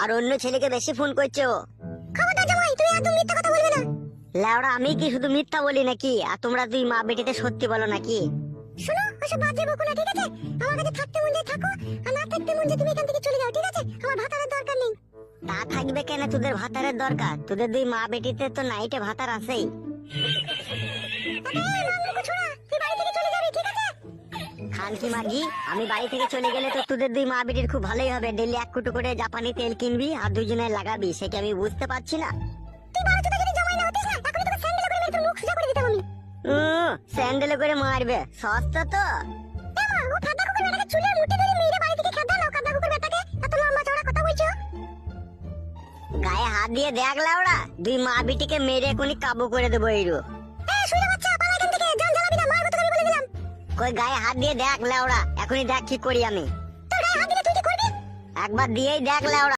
আর অন্য ছেলেকে বেশি ফোন করছো। খবরদার জামাই, তুমি একদম মিথ্যা কথা বলবে না। লেওড়া আমি কি শুধু মিথ্যা বলি নাকি? আর তোমরা দুই মা বেটিতে সত্যি বলো নাকি? শোনো, ওসব বাজে বকো না, ঠিক আছে? আমার কাছে থাকতে মন যায় থাকো, আর না থাকতে মন যায় তুমি এখান থেকে চলে যাও, ঠিক আছে? আমার ভাতারের দরকার নেই। তা থাকবে কেন তোদের ভাতারের দরকার? তোদের দুই মা বেটিতে তো নাইটে ভাতার আছেই। আরে মামলুকো ছোড়া, তুই বাড়ি থেকে চলে যাবি, ঠিক আছে? খানকি মাগি, আমি বাড়ি থেকে চলে গেলে তো তোদের দুই মা বেটির খুব ভালোই হবে। ডেলি এক কুটো করে জাপানি তেল কিনবি আর দুজনে লাগাবি, সে কি আমি বুঝতে পারছি না? তুই বড় চোদা যদি জামাই না হতিস না, এখনই তোকে স্যান্ডেলে করে মেরে তোর মুখ সোজা করে দিতাম আমি। স্যান্ডেলে করে মারবে, সস্তা তো। এমা, ও খাদা কুকুর বেটাকে চুলে মুঠি ধরে মেরে বাড়ি থেকে খেদা নাও, খাদা কুকুর বেটাকে এত লম্বা চওড়া কথা বলছো। গায়ে হাত দিয়ে দেখ লাউড়া, দুই মা বেটিকে মেরে এখনই কাবু করে দেবো এইরু। শুয়ে বাচ্চা, পালা এখান থেকে, জান জ্বালাবি না, মারবো তোকে আমি বলে দিলাম। কই গায়ে হাত দিয়ে দেখ লাউড়া, এখনই দেখ কি করি আমি। তোর গায়ে হাত দিলে তুই কি করবি? একবার দিয়েই দেখ লাউড়া।